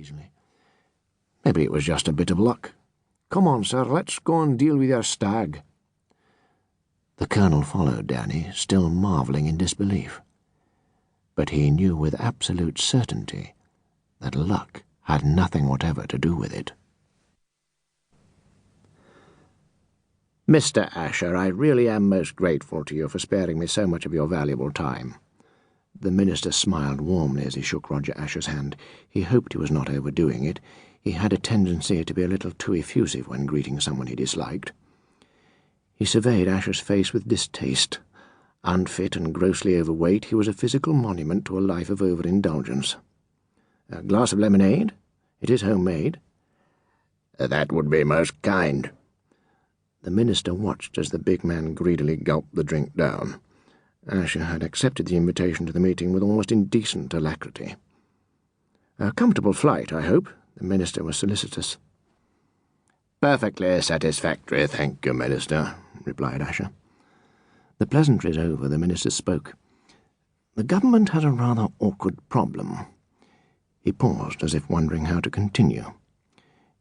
uneasily. "Maybe it was just a bit of luck. Come on, sir, let's go and deal with your stag." The colonel followed Danny, still marvelling in disbelief. But he knew with absolute certainty that luck had nothing whatever to do with it. "Mr. Asher, I really am most grateful to you for sparing me so much of your valuable time." The minister smiled warmly as he shook Roger Asher's hand. He hoped he was not overdoing it. He had a tendency to be a little too effusive when greeting someone he disliked. He surveyed Asher's face with distaste. Unfit and grossly overweight, he was a physical monument to a life of overindulgence. "A glass of lemonade? It is homemade." "That would be most kind." The minister watched as the big man greedily gulped the drink down. Asher had accepted the invitation to the meeting with almost indecent alacrity. "A comfortable flight, I hope?" The minister was solicitous. "Perfectly satisfactory, thank you, Minister," replied Asher. The pleasantries over, the minister spoke. "The government has a rather awkward problem." He paused, as if wondering how to continue.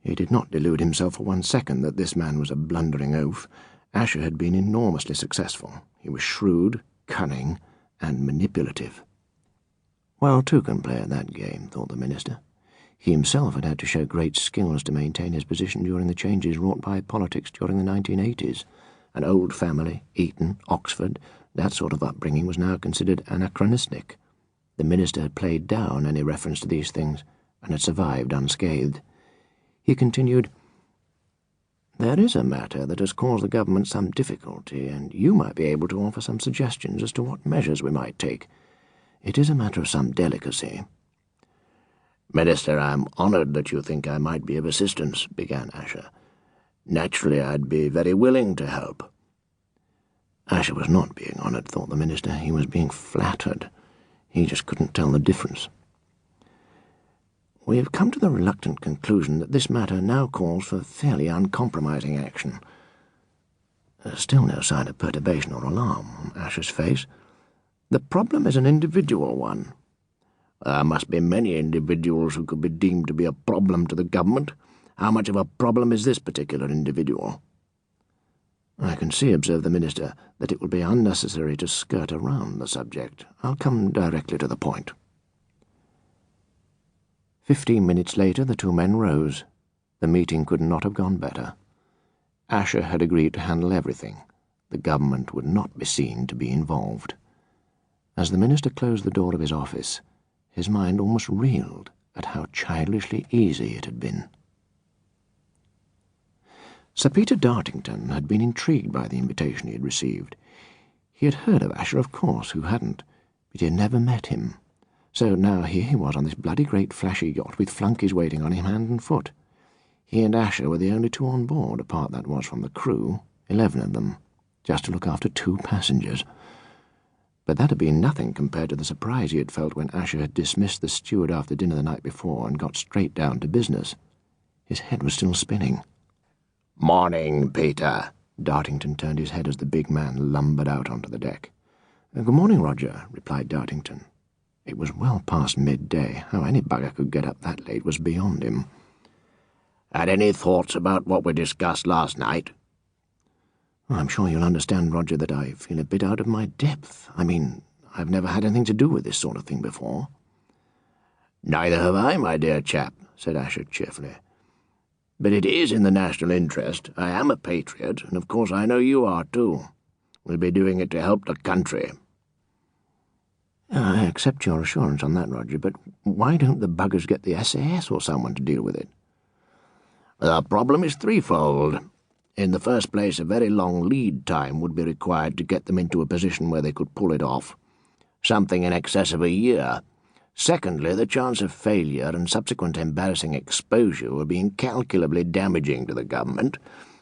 He did not delude himself for 1 second that this man was a blundering oaf. Asher had been enormously successful. He was shrewd, cunning, and manipulative. Well, two can play at that game, thought the minister. He himself had to show great skills to maintain his position during the changes wrought by politics during the 1980s. An old family, Eton, Oxford, that sort of upbringing was now considered anachronistic. The minister had played down any reference to these things, and had survived unscathed. He continued, "There is a matter that has caused the government some difficulty, and you might be able to offer some suggestions as to what measures we might take. It is a matter of some delicacy." "Minister, I'm honoured that you think I might be of assistance," began Asher. "Naturally, I'd be very willing to help." Asher was not being honoured, thought the minister. He was being flattered. He just couldn't tell the difference. "We have come to the reluctant conclusion that this matter now calls for fairly uncompromising action." Still no sign of perturbation or alarm on Asher's face. "The problem is an individual one." "There must be many individuals who could be deemed to be a problem to the government. How much of a problem is this particular individual?" "I can see," observed the minister, "that it will be unnecessary to skirt around the subject. I'll come directly to the point." 15 minutes later the two men rose. The meeting could not have gone better. Asher had agreed to handle everything. The government would not be seen to be involved. As the minister closed the door of his office, his mind almost reeled at how childishly easy it had been. Sir Peter Dartington had been intrigued by the invitation he had received. He had heard of Asher, of course, who hadn't, but he had never met him. So now here he was on this bloody great flashy yacht with flunkies waiting on him hand and foot. He and Asher were the only two on board, apart that was from the crew, 11 of them, just to look after 2 passengers. But that had been nothing compared to the surprise he had felt when Asher had dismissed the steward after dinner the night before and got straight down to business. His head was still spinning. "Morning, Peter." Dartington turned his head as the big man lumbered out onto the deck. "Good morning, Roger," replied Dartington. It was well past midday. How any bugger could get up that late was beyond him. "Had any thoughts about what we discussed last night?" "I'm sure you'll understand, Roger, that I feel a bit out of my depth. I mean, I've never had anything to do with this sort of thing before." "Neither have I, my dear chap," said Asher cheerfully. "But it is in the national interest. I am a patriot, and of course I know you are too. We'll be doing it to help the country." "I accept your assurance on that, Roger, but why don't the buggers get the SAS or someone to deal with it?" "The problem is threefold. In the first place, a very long lead time would be required to get them into a position where they could pull it off, something in excess of a year. Secondly, the chance of failure and subsequent embarrassing exposure will be incalculably damaging to the government.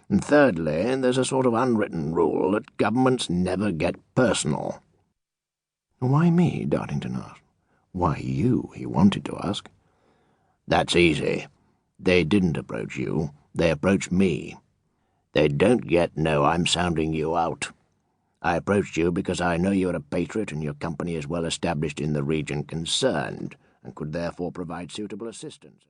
And thirdly, there's a sort of unwritten rule that governments never get personal." "Why me?" Dartington asked. "Why you?" he wanted to ask. "That's easy. They didn't approach you. They approached me. They don't yet know I'm sounding you out. I approached you because I know you're a patriot and your company is well established in the region concerned, and could therefore provide suitable assistance."